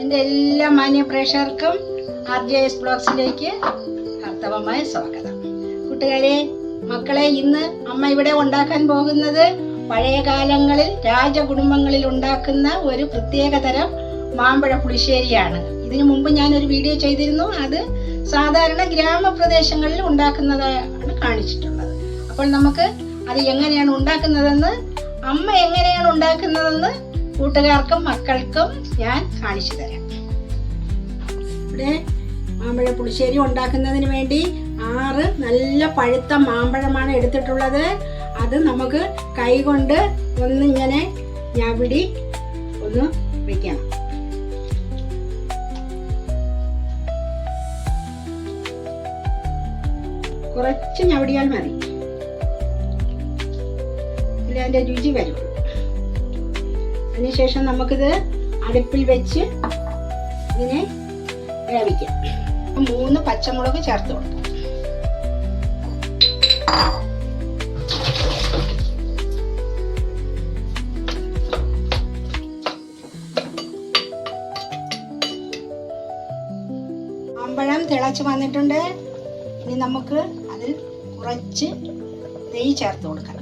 എൻ്റെ എല്ലാ മാന്യ പ്രേക്ഷകർക്കും RJS ബ്ലോഗ്സിലേക്ക് ഹാർദവമായ സ്വാഗതം. കൂട്ടുകാരെ, മക്കളെ, ഇന്ന് അമ്മ ഇവിടെ ഉണ്ടാക്കാൻ പോകുന്നത് പഴയ കാലങ്ങളിൽ രാജകുടുംബങ്ങളിൽ ഉണ്ടാക്കുന്ന ഒരു പ്രത്യേകതരം മാമ്പഴ പുളിശ്ശേരിയാണ്. ഇതിനു മുമ്പ് ഞാനൊരു വീഡിയോ ചെയ്തിരുന്നു. അത് സാധാരണ ഗ്രാമപ്രദേശങ്ങളിൽ ഉണ്ടാക്കുന്നതാണ് കാണിച്ചിട്ടുള്ളത്. അപ്പോൾ നമുക്ക് അത് എങ്ങനെയാണ് ഉണ്ടാക്കുന്നതെന്ന്, അമ്മ എങ്ങനെയാണ് ഉണ്ടാക്കുന്നതെന്ന് കൂട്ടുകാർക്കും മക്കൾക്കും ഞാൻ കാണിച്ചു തരാം. ഇവിടെ മാമ്പഴ പുളിശ്ശേരി ഉണ്ടാക്കുന്നതിന് വേണ്ടി 6 നല്ല പഴുത്ത മാമ്പഴമാണ് എടുത്തിട്ടുള്ളത്. അത് നമുക്ക് കൈകൊണ്ട് ഒന്നിങ്ങനെ ഞവിടി ഒന്ന് വെക്കണം. കുറച്ച് ഞവിടിയാൽ മതി, ഇല്ല അതിൻ്റെ രുചി വരും. അതിനുശേഷം നമുക്കിത് അടുപ്പിൽ വെച്ച് ഇതിനെ വേവിക്കാം. 3 പച്ചമുളക് ചേർത്ത് കൊടുക്കാം. മാമ്പഴം തിളച്ച് വന്നിട്ടുണ്ട്. ഇനി നമുക്ക് അതിൽ കുറച്ച് നെയ്യ് ചേർത്ത് കൊടുക്കണം.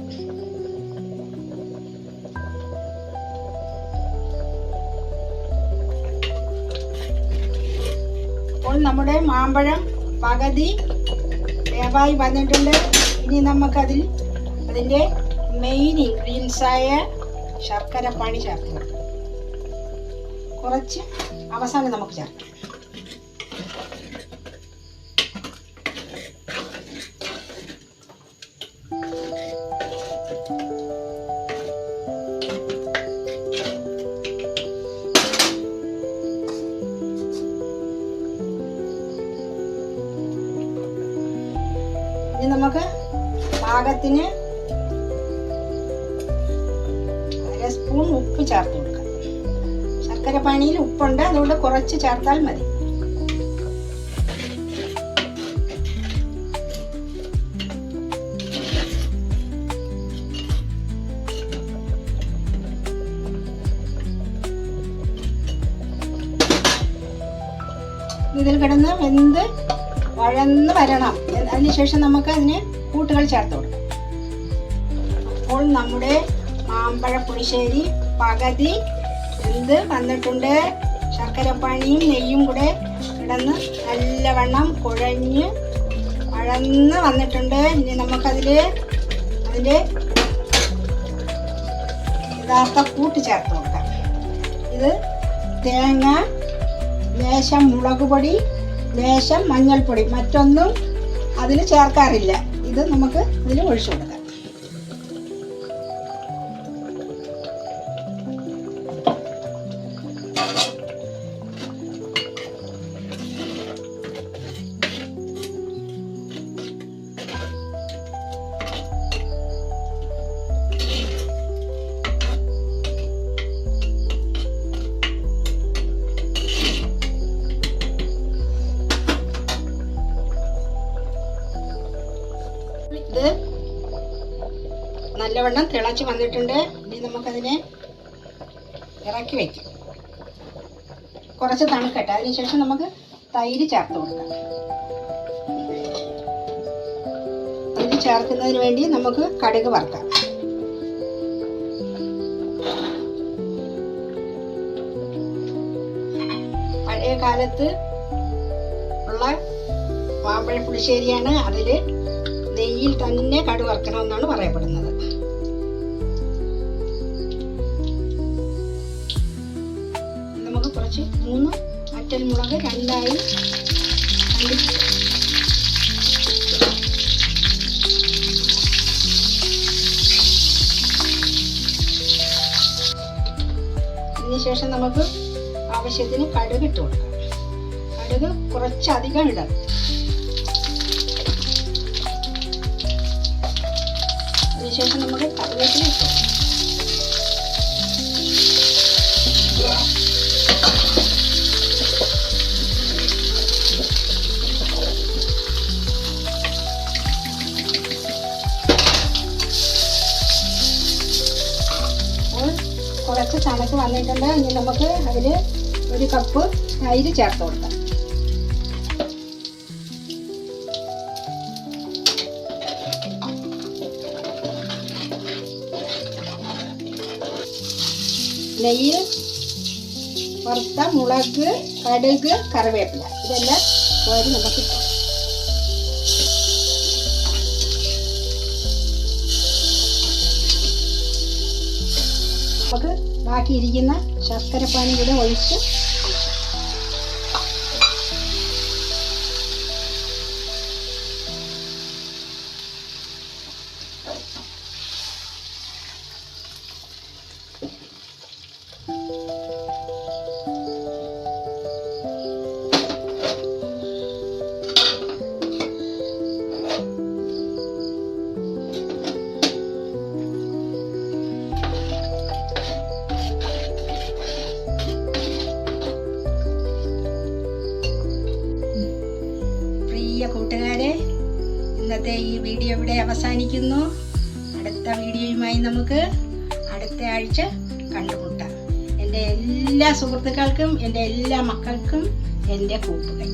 അപ്പോൾ നമ്മുടെ മാമ്പഴം പകുതി വേവായി വന്നിട്ടുണ്ട്. ഇനി നമുക്കതിൽ അതിൻ്റെ മെയിൻ ഇൻഗ്രീഡിയൻസായ ശർക്കര പാനി ചേർത്ത് കൊടുക്കാം. കുറച്ച് അവസാനം നമുക്ക് ചേർക്കാം. നമുക്ക് പാകത്തിന് 1 സ്പൂൺ ഉപ്പ് ചേർത്ത് കൊടുക്കാം. ശർക്കര പാനിയിൽ ഉപ്പുണ്ട്, അതുകൊണ്ട് കുറച്ച് ചേർത്താൽ മതി. ഇതിൽ കിടന്ന് വെന്ത് വഴന്ന് വരണം. അതിനുശേഷം നമുക്ക് അതിന് കൂട്ടുകൾ ചേർത്ത് കൊടുക്കാം. അപ്പോൾ നമ്മുടെ മാമ്പഴ പുളിശ്ശേരി പകുതി വെന്ത് വന്നിട്ടുണ്ട്. ശർക്കരപ്പാനിയും നെയ്യും കൂടെ കിടന്ന് നല്ലവണ്ണം കുഴഞ്ഞ് വഴന്ന് വന്നിട്ടുണ്ട്. ഇനി നമുക്കതിൽ അതിൻ്റെ യഥാർത്ഥ കൂട്ട് ചേർത്ത് കൊടുക്കാം. ഇത് തേങ്ങ, ലേശം മുളക് പൊടി, ലേശം മഞ്ഞൾപ്പൊടി, മറ്റൊന്നും അതിൽ ചേർക്കാറില്ല. ഇത് നമുക്ക് ഇതിൽ ഒഴിച്ചു കൊടുക്കാം. ഇത് നല്ലവണ്ണം തിളച്ച് വന്നിട്ടുണ്ട്. ഇനി നമുക്കതിനെ ഇറക്കി വയ്ക്കാം. കുറച്ച് തണുക്കട്ടെ. അതിനുശേഷം നമുക്ക് തൈര് ചേർത്ത് കൊടുക്കാം. തൈര് ചേർക്കുന്നതിന് വേണ്ടി നമുക്ക് കടുക് വറുക്കാം. പഴയ കാലത്ത് ഉള്ള മാമ്പഴ പുളിശ്ശേരിയാണ്. അതിൽ നെയ്യിൽ തന്നെ കടുക് വറുക്കണമെന്നാണ് പറയപ്പെടുന്നത്. നമുക്ക് കുറച്ച് 3 വറ്റൽമുളക് 2ആയി അതിനുശേഷം നമുക്ക് ആവശ്യത്തിന് കടുക് ഇട്ട് കൊടുക്കാം. കടുക് കുറച്ചധികം ഇടാം. അതിനുശേഷം നമുക്ക് കറിവേപ്പില ഇട്ടു. കുറച്ച് തണുപ്പ് വന്നിട്ടുണ്ട്. ഇനി നമുക്ക് അതിൽ 1 കപ്പ് തൈര് ചേർത്ത് കൊടുക്കാം. നെയ്യിൽ വറുത്ത മുളക്, കടുക്, കറിവേപ്പില ഇതെല്ലാം കോരി നമുക്ക് ഇട്ടാം. നമുക്ക് ബാക്കിയിരിക്കുന്ന ശർക്കരപ്പാനി കൂടെ ഒഴിച്ച് കൂട്ടുകാരെ, ഇന്നത്തെ ഈ വീഡിയോ ഇവിടെ അവസാനിക്കുന്നു. അടുത്ത വീഡിയോയുമായി നമുക്ക് അടുത്ത ആഴ്ച കണ്ടുമുട്ടാം. എൻ്റെ എല്ലാ സുഹൃത്തുക്കൾക്കും എൻ്റെ എല്ലാ മക്കൾക്കും എൻ്റെ കൂട്ടുകൈ.